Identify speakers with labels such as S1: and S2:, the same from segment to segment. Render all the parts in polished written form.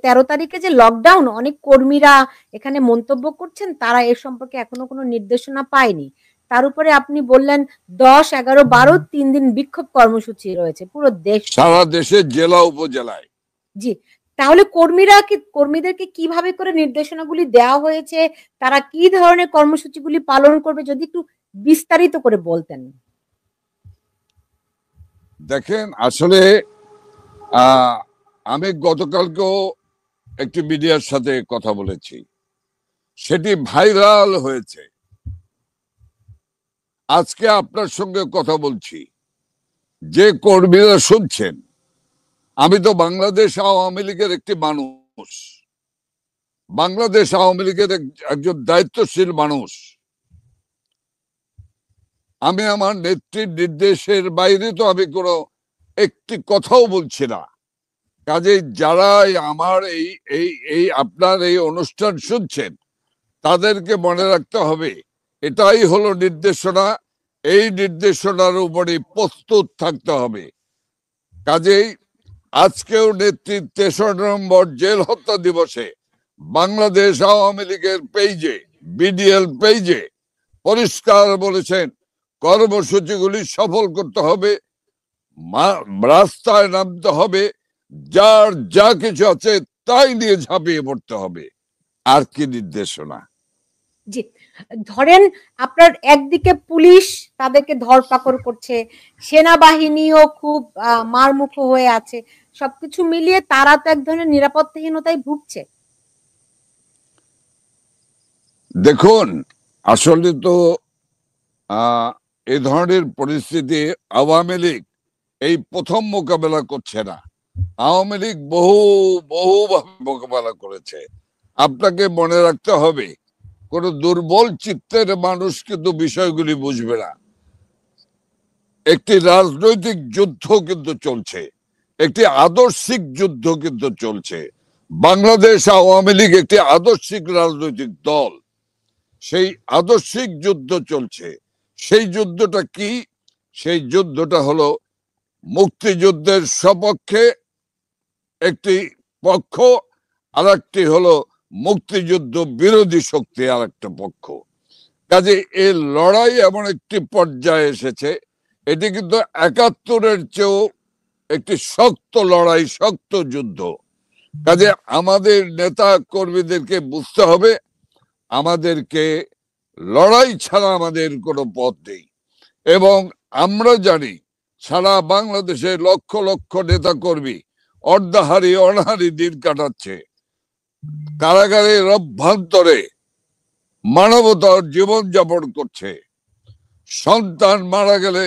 S1: 13 তারিখে যে লকডাউন, অনেক কর্মীরা এখানে মন্তব্য করছেন তারা এর সম্পর্কে এখনো কোনো নির্দেশনা পায়নি। তার উপরে আপনি বললেন 10, 11, 12 3 দিন বিক্ষোভ কর্মসূচি রয়েছে পুরো দেশ,
S2: সারা দেশের জেলা উপজেলায়।
S1: জি, তাহলে কর্মীদেরকে কিভাবে করে নির্দেশনাগুলি দেওয়া হয়েছে, তারা কি ধরনের কর্মসূচিগুলি পালন করবে যদি একটু বিস্তারিত করে বলতেন।
S2: দেখেন, আসলে আমি গতকালকেও একটি মিডিয়ার সাথে কথা বলেছি, সেটি ভাইরাল হয়েছে। আজকে আপনার সঙ্গে কথা বলছি, যে কর্মীরা শুনছেন, আমি তো বাংলাদেশ আওয়ামী লীগের একটি মানুষ, বাংলাদেশ আওয়ামী লীগের একজন দায়িত্বশীল মানুষ। আমি আমার নেত্রীর নির্দেশের বাইরে তো আমি কোনো একটি কথাও বলছি না। কাজেই যারা আমার এই আপনার এই অনুষ্ঠান শুনছেন, তাদেরকে মনে রাখতে হবে এটাই হলো নির্দেশনা, এই নির্দেশনার উপরে প্রস্তুত থাকতে হবে। কাজেই আজকেও নেত্রীর 63 নম্বর জেল হত্যা দিবসে বাংলাদেশ আওয়ামী লীগের পেজে, বিডিএল পেজে পরিষ্কার বলেছেন কর্মসূচিগুলি সফল করতে হবে, রাস্তায় নামতে হবে, যার যা কিছু আছে তাই নিয়ে ঝাঁপিয়ে পড়তে হবে। আর কি নির্দেশনা?
S1: জি, ধরেন আপনার একদিকে পুলিশ তাদেরকে ধরপাকড় করছে, সেনাবাহিনীও খুব মারমুখো হয়ে আছে, সবকিছু মিলিয়ে তারা তো এক ধরনের নিরাপত্তাহীনতায় ভুগছে।
S2: দেখুন, আসলে তো এই ধরনের পরিস্থিতি আওয়ামী লীগ এই প্রথম মোকাবেলা করছে না। আওয়ামী লীগ বহুভাবে মোকাবেলা করেছে। আপনাকে মনে রাখতে হবে, কোন দুর্বল চিত্তের মানুষ কিন্তু বিষয়গুলি বুঝবে না। একটি রাজনৈতিক যুদ্ধ কিন্তু চলছে, একটি আদর্শিক যুদ্ধ কিন্তু চলছে। বাংলাদেশ আওয়ামী লীগ একটি আদর্শিক রাজনৈতিক দল, সেই আদর্শিক যুদ্ধ চলছে। সেই যুদ্ধটা কি? সেই যুদ্ধটা হলো মুক্তিযুদ্ধের সপক্ষে একটি পক্ষ, আর একটি হলো মুক্তিযুদ্ধ বিরোধী শক্তি আর একটা পক্ষ। কাজে এই লড়াই এমন একটি পর্যায়ে এসেছে, এটি কিন্তু 71-এর চেয়েও একটি শক্ত লড়াই, শক্ত যুদ্ধ। কাজে আমাদের নেতা কর্মীদেরকে বুঝতে হবে, আমাদেরকে লড়াই ছাড়া আমাদের কোনো পথ নেই। এবং আমরা জানি সারা বাংলাদেশে লক্ষ লক্ষ নেতা কর্মী অর্ধাহারি অনাহারি দিন কাটাচ্ছে, কারাগারের অভ্যন্তরে মানবতার জীবন যাপন করছে। সন্তান মারা গেলে,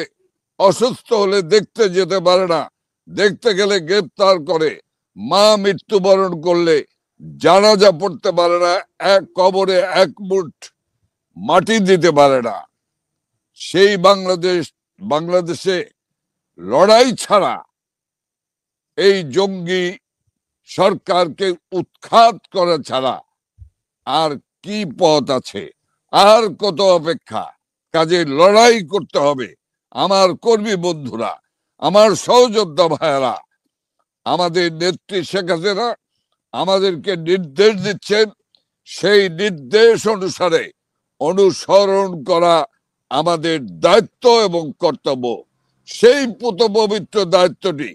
S2: অসুস্থ হলে দেখতে যেতে পারে না, দেখতে গেলে গ্রেপ্তার করে। মা মৃত্যুবরণ করলে জানাজা পড়তে পারে না, এক কবরে এক মুঠ মাটি দিতে পারে না। সেই বাংলাদেশে লড়াই ছাড়া, এই জঙ্গি সরকারকে উৎখাত করা ছাড়া আর কি পথ আছে? আর কত অপেক্ষা? কাজে লড়াই করতে হবে। আমার কর্মী বন্ধুরা, আমার সহযোদ্ধা ভাইয়েরা, আমাদের নেত্রী শেখ হাসিনা আমাদেরকে নির্দেশ দিচ্ছেন, সেই নির্দেশ অনুসারে অনুসরণ করা আমাদের দায়িত্ব এবং কর্তব্য। সেই পবিত্র দায়িত্বটি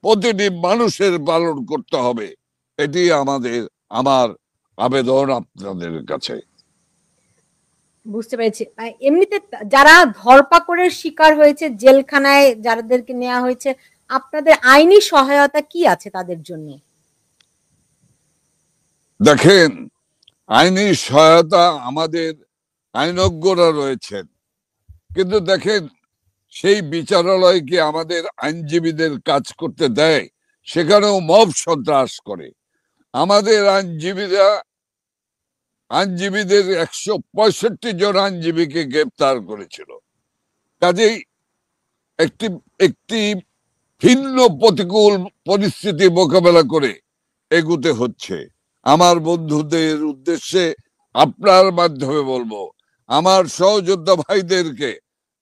S2: প্রতিটি মানুষের পালন করতে হবে। এটি আমার আবেদন আপনাদের কাছে।
S1: বুঝতে পেরেছি। এমনিতে যারা ধরপাকড়ের শিকার হয়েছে, জেলখানায় যাদেরকে নেওয়া হয়েছে, আপনাদের আইনি সহায়তা কি আছে তাদের জন্য?
S2: দেখেন, আইনি সহায়তা আমাদের আইনজ্ঞরা রয়েছেন, কিন্তু দেখেন সেই বিচারালয় কি আমাদের আইনজীবীদের কাজ করতে দেয়? সেখানেও মব সন্ত্রাস করে। আমাদের আইনজীবীদের 165 জন আইনজীবীকে গ্রেপ্তার করেছিল। কাজেই একটি ভিন্ন প্রতিকূল পরিস্থিতি মোকাবেলা করে এগুতে হচ্ছে। আমার বন্ধুদের উদ্দেশ্যে আপনার মাধ্যমে বলবো, আমার সহযোদ্ধা ভাইদেরকে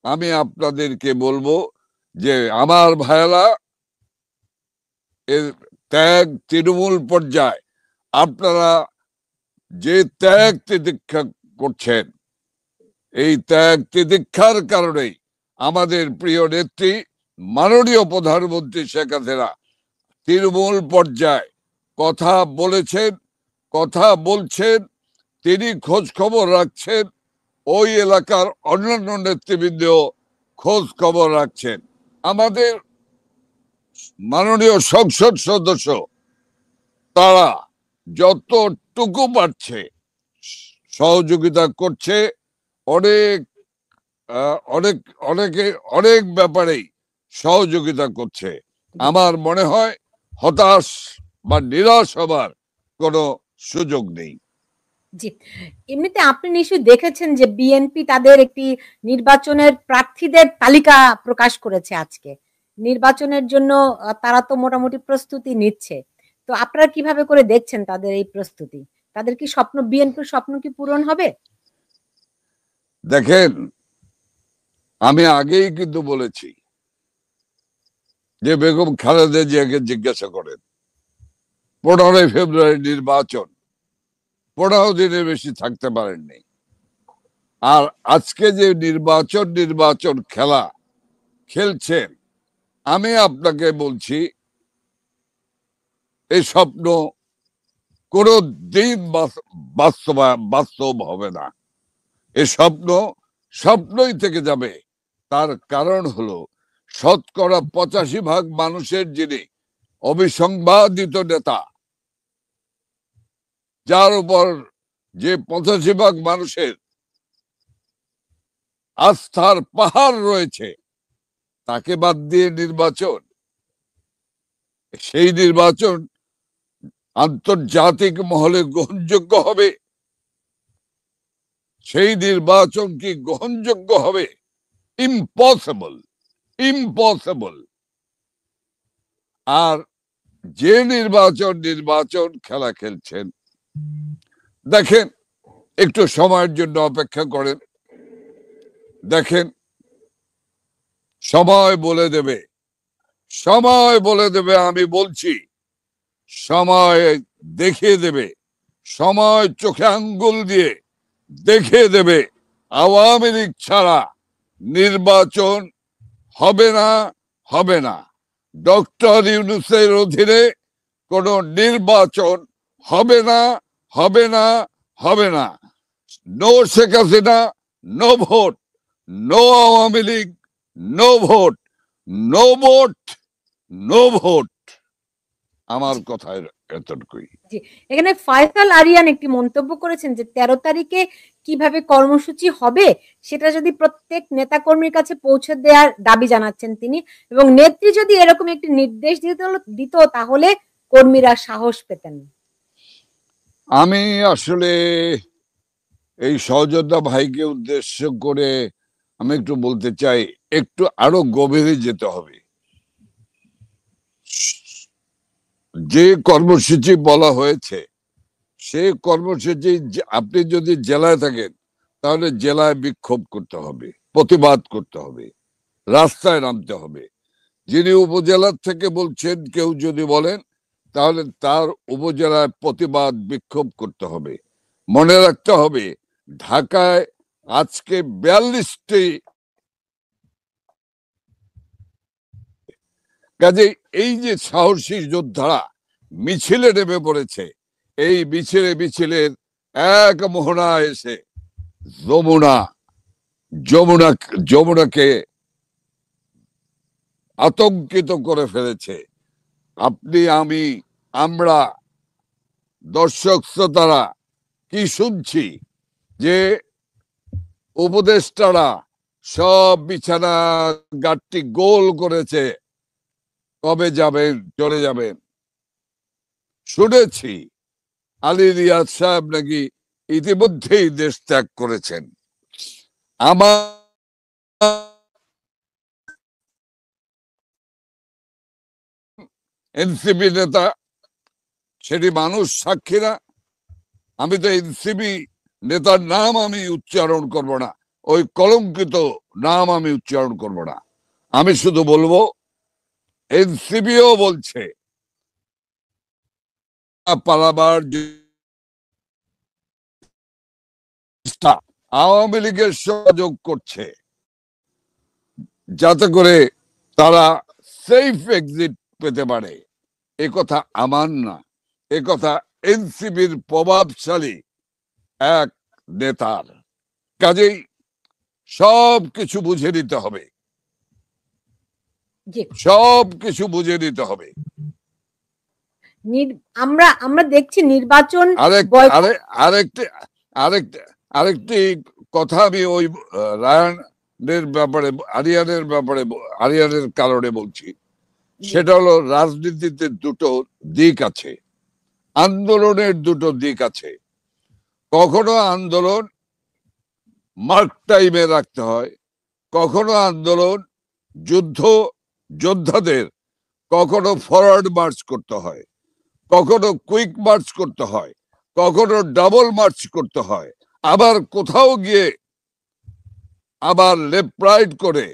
S2: আমি আপনাদেরকে বলবো যে আমার ভাইয়েরা, এর ত্যাগ তৃণমূল পর্যায়ে আপনারা যে ত্যাগ তিতিক্ষা করছেন, এই ত্যাগ তিতিক্ষার কারণেই আমাদের প্রিয় নেত্রী মাননীয় প্রধানমন্ত্রী শেখ হাসিনা তৃণমূল পর্যায়ে কথা বলেছেন, কথা বলছেন, তিনি খোঁজ খবর রাখছেন, ওই এলাকার অন্যান্য নেতৃবৃন্দ খোঁজ খবর রাখছেন। আমাদের মাননীয় সংসদ সদস্য তারা যতটুকু পারছে সহযোগিতা করছে, অনেক অনেক অনেকে অনেক ব্যাপারেই সহযোগিতা করছে। আমার মনে হয় হতাশ বা নিরাশ হবার কোনো সুযোগ নেই।
S1: জি, এমনিতে আপনি নিশ্চয়ই দেখেছেন যে বিএনপি তাদের একটি নির্বাচনের প্রার্থীদের তালিকা প্রকাশ করেছে আজকে। নির্বাচনের জন্য তারা তো মোটামুটি প্রস্তুতি নিচ্ছে। তো আপনারা কিভাবে করে দেখছেন তাদের এই প্রস্তুতি? তাদের কি স্বপ্ন, বিএনপির স্বপ্ন কি পূরণ হবে?
S2: দেখেন, আমি আগেই কিন্তু বলেছি যে বেগম খালেদা জিয়াকে জিজ্ঞাসা করেন, 15 ফেব্রুয়ারি নির্বাচন, 15 দিনের বেশি থাকতে পারেননি। আর আজকে যে নির্বাচন খেলা খেলছেন, আমি আপনাকে বলছি এই স্বপ্ন কোনো দিন বাস্তব হবে না। এই স্বপ্ন স্বপ্নই থেকে যাবে। তার কারণ হলো শতকরা 85% মানুষের যিনি অবিসংবাদিত নেতা, যার উপর যে 85% মানুষের আস্থার পাহাড় রয়েছে, তাকে বাদ দিয়ে নির্বাচন, সেই নির্বাচন আন্তর্জাতিক মহলে গ্রহণযোগ্য হবে? সেই নির্বাচন কি গ্রহণযোগ্য হবে? Impossible, impossible. আর যে নির্বাচন খেলা খেলছেন, দেখেন, একটু সময়ের জন্য অপেক্ষা করেন, দেখেন, সময় বলে দেবে, সময় বলে দেবে। আমি বলছি, সময় দেখিয়ে দেবে, সময় চোখে আঙ্গুল দিয়ে দেখিয়ে দেবে আওয়ামী লীগ ছাড়া নির্বাচন হবে না, হবে না। ডক্টর ইউনূসের অধীনে কোন নির্বাচন হবে না, হবে না, হবে না। No Sheikh Hasina, no vote, no Awami League, no vote, no vote, no vote. আমার কথায় এতটুকুই।
S1: জি, এখানে ফয়সাল আরিয়ান একটি মন্তব্য করেছেন যে 13 তারিখে কিভাবে কর্মসূচি হবে সেটা যদি প্রত্যেক নেতাকর্মীর কাছে পৌঁছে দেওয়ার দাবি জানাচ্ছেন তিনি, এবং নেত্রী যদি এরকম একটি নির্দেশ দিত তাহলে কর্মীরা সাহস পেতেন।
S2: আমি আসলে এই সহযোদ্ধা ভাইকে উদ্দেশ্য করে আমি একটু বলতে চাই, একটু আরো গভীরে যেতে হবে। যে কর্মসূচি বলা হয়েছে, সে কর্মসূচি আপনি যদি জেলায় থাকেন তাহলে জেলায় বিক্ষোভ করতে হবে, প্রতিবাদ করতে হবে, রাস্তায় নামতে হবে। যিনি উপজেলার থেকে বলছেন, কেউ যদি বলেন, তাহলে তার উপজেলায় প্রতিবাদ বিক্ষোভ করতে হবে। মনে রাখতে হবে, ঢাকায় আজকে 42টি, কাজে এই যে সাহসী যোদ্ধারা মিছিলে নেমে পড়েছে, এই মিছিলের এক মোহনা এসে যমুনাকে আতঙ্কিত করে ফেলেছে। আপনি, আমি, আমরা, দর্শক শ্রোতারা কি শুনছি যে উপদেষ্টারা সব বিছানা গাঁটটি গোল করেছে, কবে যাবেন, চলে যাবেন। শুনেছি আলী রিয়াজ সাহেব নাকি ইতিমধ্যেই দেশ ত্যাগ করেছেন। আমার এনসিপি নেতা, সেটি মানুষ সাক্ষী না। আমি তো এনসিপি নেতার নাম আমি উচ্চারণ করব না, ওই কলঙ্কিত নাম আমি উচ্চারণ করব না। আমি শুধু বলবো, এনসিপিও বলছে পালাবার আওয়ামী লীগের সহযোগ করছে, যাতে করে তারা সেফ এক্সিট পেতে পারে। এ কথা আমার না, এ কথা এনসিপির প্রভাবশালী এক নেতার। কাজেই সব কিছু বুঝে নিতে হবে, সব কিছু বুঝে নিতে হবে।
S1: আমরা দেখছি নির্বাচন
S2: আরেকটি কথা আমি ওই রায়ানের ব্যাপারে, আরিয়ানের কারণে বলছি। সেটা হলো, রাজনীতিতে দুটো দিক আছে, আন্দোলনের দুটো দিক আছে। কখনো আন্দোলন মার্ক টাইমে রাখতে হয়, কখনো আন্দোলন যোদ্ধাদের কখনো ফরওয়ার্ড মার্চ করতে হয়, কখনো কুইক মার্চ করতে হয়, কখনো ডাবল মার্চ করতে হয়, আবার কোথাও গিয়ে আবার লেফট রাইট করে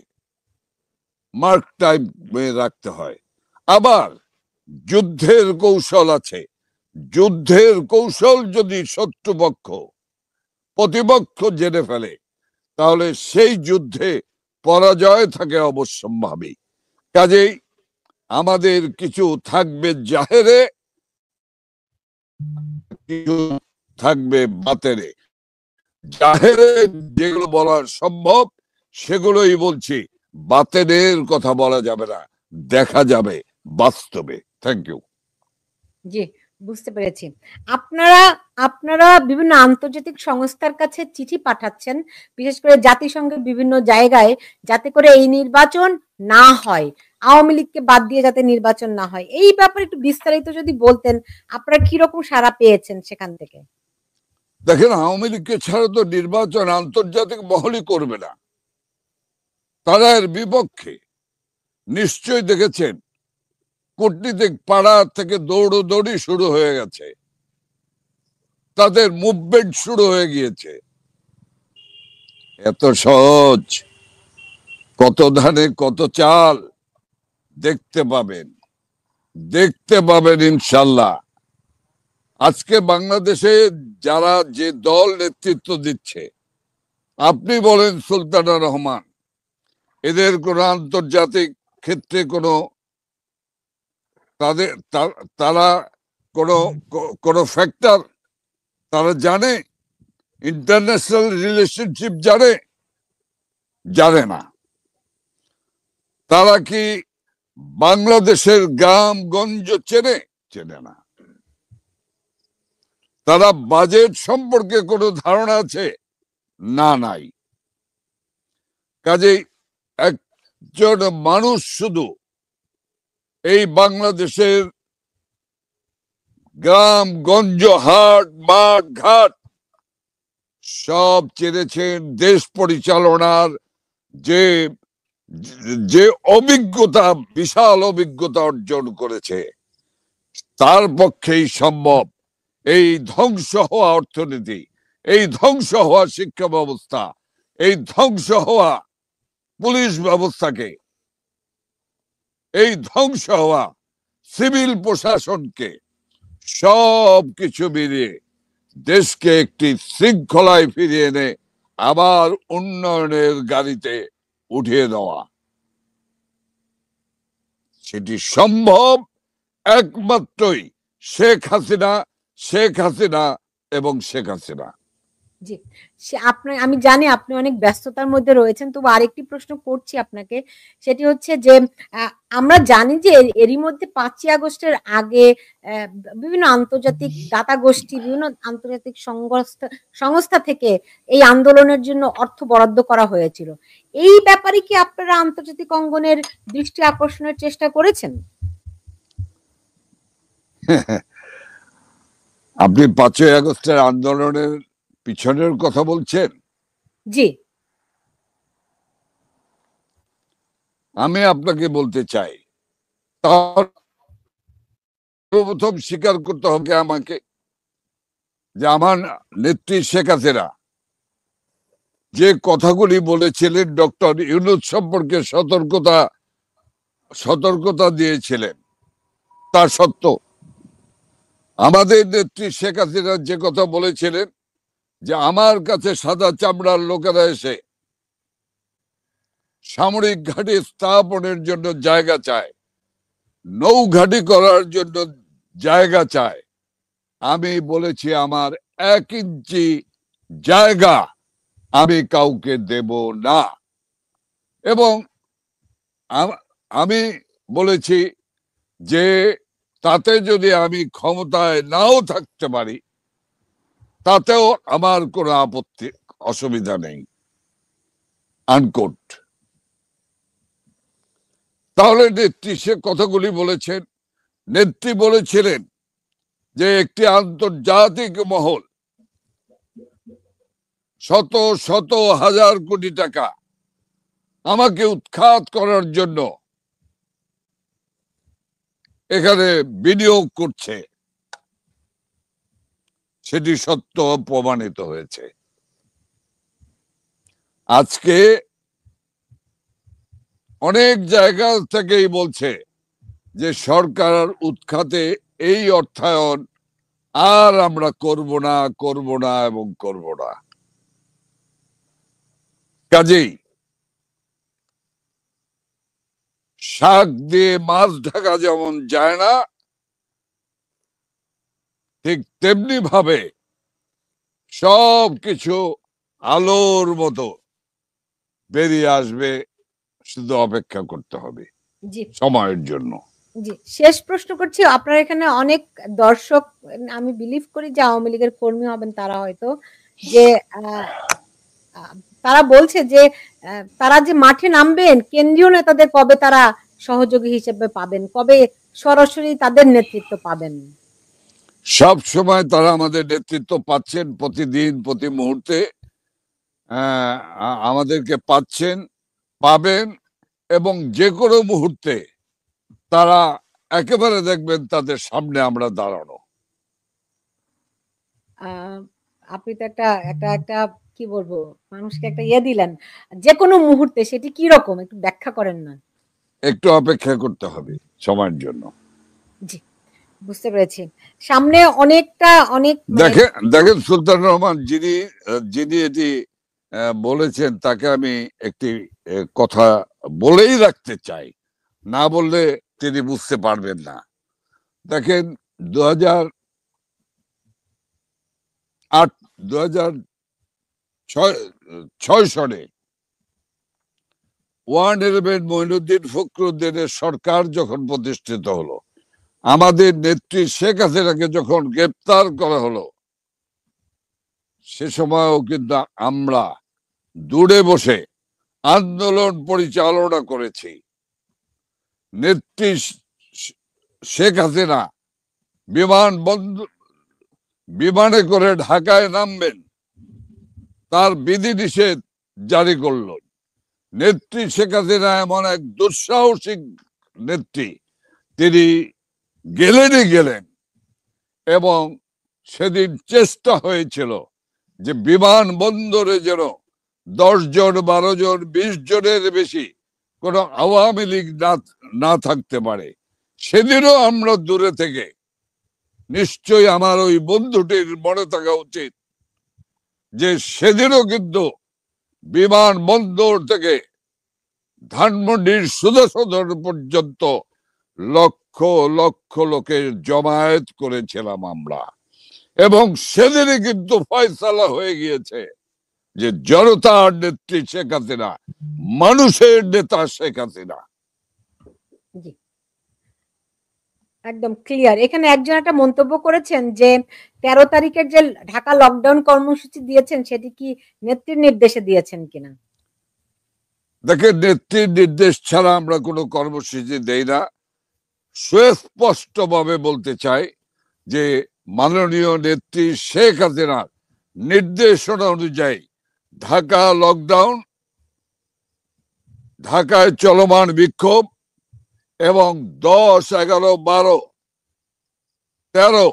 S2: মার্ক টাইম রাখতে হয়। আবার যুদ্ধের কৌশল আছে, যুদ্ধের কৌশল যদি শত্রুপক্ষ প্রতিপক্ষ জেনে ফেলে, তাহলে সেই যুদ্ধে পরাজয় থাকে অবশ্যম্ভাবী। কাজেই আমাদের কিছু থাকবে জাহেরে, কিছু থাকবে বাতেরে। জাহেরে যেগুলো বলা সম্ভব সেগুলোই বলছি, বাতেনের কথা বলা যাবে না, দেখা যাবে বাস্তবে। Thank you.
S1: জি, বুঝতে পেরেছি। আপনারা বিভিন্ন আন্তর্জাতিক সংস্থার কাছে চিঠি পাঠাচ্ছেন, বিশেষ করে জাতিসংঘের বিভিন্ন জায়গায়, যাতে করে এই নির্বাচন না হয়, আওয়ামী লীগকে বাদ দিয়ে যাতে নির্বাচন না হয়। এই ব্যাপারে একটু বিস্তারিত যদি বলতেন, আপনারা কিরকম সাড়া পেয়েছেন সেখান থেকে?
S2: দেখেন, আওয়ামী লীগকে ছাড়া তো নির্বাচন আন্তর্জাতিক মহলই করবে না, তারা এর বিপক্ষে। নিশ্চয়ই দেখেছেন, কূটনীতিক পাড়া থেকে দৌড়দৌড়ি শুরু হয়ে গেছে, তাদের মুভমেন্ট শুরু হয়ে গিয়েছে। এত সহজ, কত ধানে কত চাল দেখতে পাবেন ইনশাল্লাহ। আজকে বাংলাদেশে যারা যে দল নেতৃত্ব দিচ্ছে, আপনি বলেন সুলতানা রহমান, এদের কোন আন্তর্জাতিক ক্ষেত্রে কোনো তারা কোন ফ্যাক্টর তারা জানে? ইন্টারন্যাশনাল রিলেশনশিপ জানে না। তারা কি বাংলাদেশের গ্রামগঞ্জ চেনে না। তারা বাজেট সম্পর্কে কোনো ধারণা আছে? না, নাই। কাজেই একজন মানুষ শুধু এই বাংলাদেশের গ্রামগঞ্জ, হাট, মাঠ, ঘাট সব চেনেছেন। দেশ পরিচালনার যে অভিজ্ঞতা, বিশাল অভিজ্ঞতা অর্জন করেছে, তার পক্ষেই সম্ভব এই ধ্বংস হওয়া অর্থনীতি, এই ধ্বংস হওয়া শিক্ষা ব্যবস্থা, এই ধ্বংস হওয়া পুলিশ ব্যবস্থাকে, এই ধ্বংস হওয়া সিভিল প্রশাসনকে, সব কিছু মিলিয়ে দেশকে একটি শৃঙ্খলায় ফিরিয়ে এনে আবার উন্নয়নের গাড়িতে উঠিয়ে দেওয়া। সেটি সম্ভব একমাত্রই শেখ হাসিনা এবং শেখ হাসিনা।
S1: জি, আমি জানি আপনি অনেক ব্যস্ততার মধ্যে রয়েছেন, তবু আরেকটি প্রশ্ন করছি আপনাকে। সেটি হচ্ছে যে, আমরা জানি যে এরই মধ্যে 5ই আগস্টের আগে বিভিন্ন আন্তর্জাতিক দাতা গোষ্ঠী, বিভিন্ন আন্তর্জাতিক সংস্থা থেকে এই আন্দোলনের জন্য অর্থ বরাদ্দ করা হয়েছিল। এই ব্যাপারে কি আপনারা আন্তর্জাতিক অঙ্গনের দৃষ্টি আকর্ষণের চেষ্টা করেছেন?
S2: আপনি 5ই আগস্টের আন্দোলনের পিছনের কথা বলছেন?
S1: জি।
S2: আমি আপনাকে বলতে চাই, প্রথম স্বীকার করতে হবে আমাকে যে আমার নেত্রী শেখ হাসিনা যে কথাগুলি বলেছিলেন, ডক্টর ইউনূস সম্পর্কে সতর্কতা দিয়েছিলেন, তা সত্য। আমাদের নেত্রী শেখ হাসিনা যে কথা বলেছিলেন যে আমার কাছে সাদা চামড়ার লোকেরা এসে সামরিক ঘাঁটি স্থাপনের জন্য জায়গা চায়, নৌ ঘাঁটি করার জন্য জায়গা চায়, আমি বলেছি আমার 1 ইঞ্চি জায়গা আমি কাউকে দেব না। এবং আমি বলেছি যে তাতে যদি আমি ক্ষমতায় নাও থাকতে পারি তাতেও আমার কোনো আপত্তি অসুবিধা নেই, আনকোট। তাহলে নেত্রী সে কথাগুলি বলেছেন। নেত্রী বলেছিলেন যে একটি আন্তর্জাতিক মহল শত শত হাজার কোটি টাকা আমাকে উৎখাত করার জন্য এখানে বিনিয়োগ করছে, সেটি সত্য প্রমাণিত হয়েছে। আজকে অনেক জায়গা থেকেই বলছে যে সরকার উৎখাতে এই অর্থায়ন আর আমরা করব না, করব না এবং করব না। কাজেই শাক দিয়ে মাছ ঢাকা যেমন যায় না, ঠিক তেমনি ভাবে সবকিছু আলোর মতো বেরিয়ে আসবে, শুধু অপেক্ষা করতে হবে সময়ের জন্য।
S1: জি, শেষ প্রশ্ন করছি। আপনার এখানে অনেক দর্শক, আমি বিলিভ করি যে আওয়ামী লীগের কর্মী হবেন তারা, হয়তো যে তারা বলছে যে তারা যে মাঠে নামবেন, কেন্দ্রীয় নেতাদের কবে তারা সহযোগী হিসেবে পাবেন, কবে সরাসরি তাদের নেতৃত্ব পাবেন?
S2: সব সময় তারা আমাদের নেতৃত্ব পাচ্ছেন, প্রতিদিন প্রতি মুহূর্তে আমাদেরকে পাচ্ছেন, পাবেন, এবং যে কোনো মুহূর্তে তারা একেবারে দেখবেন তাদের সামনে আমরা দাঁড়ানো।
S1: আপনি তো একটা একটা একটা কি বলবো, মানুষকে একটা ইয়ে দিলেন, যে কোনো মুহূর্তে, সেটি কি রকম একটু ব্যাখ্যা করেন না?
S2: একটু অপেক্ষা করতে হবে সময়ের জন্য।
S1: জি, বুঝতে পেরেছি। সামনে অনেক
S2: দেখেন সুলতান রহমান যিনি এটি বলেছেন তাকে আমি একটি কথা বলেই রাখতে চাই, না বললে তিনি বুঝতে পারবেন না। দেখেন 2006 সালে 111 মঈনুদ্দিন ফখরুদ্দিনের সরকার যখন প্রতিষ্ঠিত হলো, আমাদের নেত্রী শেখ হাসিনাকে যখন গ্রেপ্তার করা হলো, সে সময়ও কিন্তু আমরা দূরে বসে আন্দোলন পরিচালনা করেছি। নেত্রী শেখ হাসিনা বিমানে করে ঢাকায় নামবেন, তার বিধিনিষেধ জারি করল। নেত্রী শেখ হাসিনা এমন এক দুঃসাহসিক নেত্রী, তিনি গেলেন এবং সেদিন চেষ্টা হয়েছিল যে বিমানবন্দরে যেন 10 জন 12 জন 20 জনের বেশি কোন আওয়ামী লীগ না থাকতে পারে। সেদিনও আমরা দূরে থেকে, নিশ্চয়ই আমার ওই বন্ধুটির মনে থাকা উচিত যে সেদিনও কিন্তু বিমানবন্দর থেকে ধানমন্ডির সুধা সদন পর্যন্ত লক্ষ লক্ষ লোকের জমায়েত করেছিলাম আমরা, এবং সেদিনই কিন্তু ফয়সালা হয়ে গিয়েছে যে জনতার নেত্রী শেখ হাসিনা, মানুষের নেতা শেখ হাসিনা।
S1: একদম ক্লিয়ার। এখানে একজন একটা মন্তব্য করেছেন যে 13 তারিখের যে ঢাকা লকডাউন কর্মসূচি দিয়েছেন সেটি কি নেত্রীর নির্দেশে দিয়েছেন কিনা?
S2: দেখেন, নেত্রীর নির্দেশ ছাড়া আমরা কোনো কর্মসূচি দেই না। সুস্পষ্ট ভাবে বলতে চাই যে মাননীয় নেত্রী শেখ হাসিনার নির্দেশনা অনুযায়ী ঢাকা লকডাউন, ঢাকায় চলমান বিক্ষোভ এবং 10, 11, 12, 13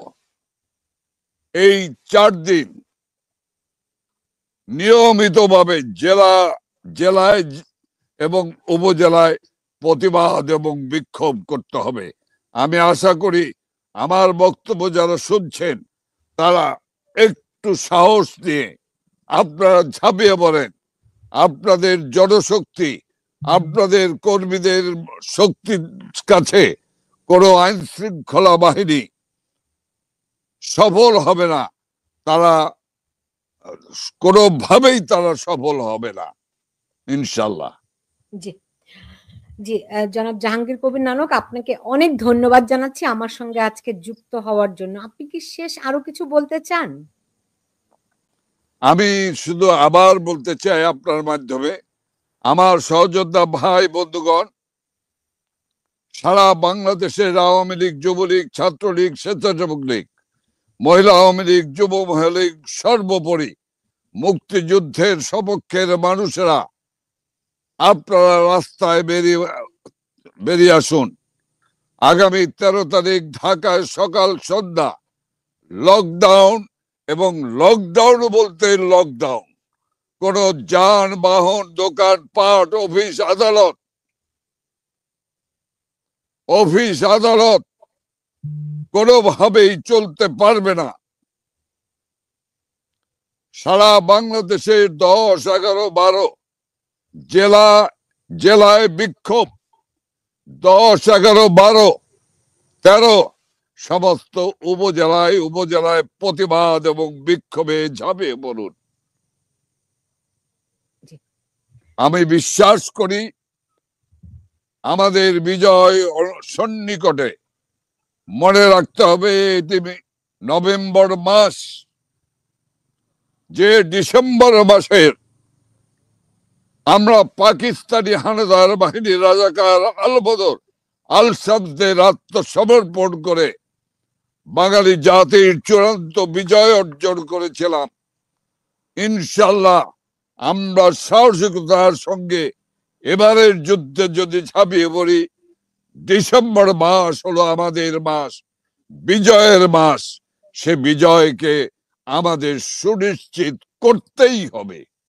S2: এই 4 দিন নিয়মিতভাবে জেলায় এবং উপজেলায় প্রতিবাদ এবং বিক্ষোভ করতে হবে। আমি আশা করি আমার বক্তব্য যারা শুনছেন তারা একটু সাহস নিয়ে আপনারা ঝাঁপিয়ে পড়েন। আপনাদের জনশক্তি, আপনাদের কর্মীদের শক্তির কাছে কোনো আইন শৃঙ্খলা বাহিনী সফল হবে না। তারা কোনোভাবেই তারা সফল হবে না ইনশাল্লাহ।
S1: জি জি, জনাব জাহাঙ্গীর কবির নানক, আপনাকে অনেক ধন্যবাদ জানাচ্ছি আমার সঙ্গে আজকে যুক্ত হওয়ার জন্য। আপনি কি শেষ আরো কিছু বলতে চান?
S2: আমি শুধু আবার বলতে চাই আপনার মাধ্যমে, আমার সহযোদ্ধা ভাই বন্ধুগণ, সারা বাংলাদেশের আওয়ামী লীগ, যুবলীগ, ছাত্রলীগ, স্বেচ্ছাসেবক লীগ, মহিলা আওয়ামী লীগ, যুব মহিলা লীগ, সর্বোপরি মুক্তিযুদ্ধের সপক্ষের মানুষেরা আপনারা রাস্তায় বেরিয়ে আসুন। আগামী 13 তারিখ ঢাকায় সকাল সন্ধ্যা লকডাউন, এবং লকডাউন বলতে লকডাউন, কোন যানবাহন, দোকানপাট, অফিস আদালত কোনোভাবেই চলতে পারবে না। সারা বাংলাদেশে 10, 11, 12 জেলায় বিক্ষোভ, 10, 11, 12, 13 সমস্ত উপজেলায় প্রতিবাদ এবং বিক্ষোভে ঝাঁপিয়ে পড়ুন। আমি বিশ্বাস করি আমাদের বিজয় সন্নিকটে। মনে রাখতে হবে এটি নভেম্বর মাস, যে ডিসেম্বর মাসের আমরা পাকিস্তানি হানাদার বাহিনী, রাজাকার, আল-বদর, আল-শামসদের আত্মসমর্পণ করে বাঙালি জাতির চূড়ান্ত বিজয় অর্জন করেছিলাম। ইনশাল্লাহ আমরা সাহসিকতার সঙ্গে এবারের যুদ্ধে যদি ঝাঁপিয়ে পড়ি, ডিসেম্বর মাস হলো আমাদের মাস, বিজয়ের মাস। সে বিজয়কে আমাদের সুনিশ্চিত করতেই হবে।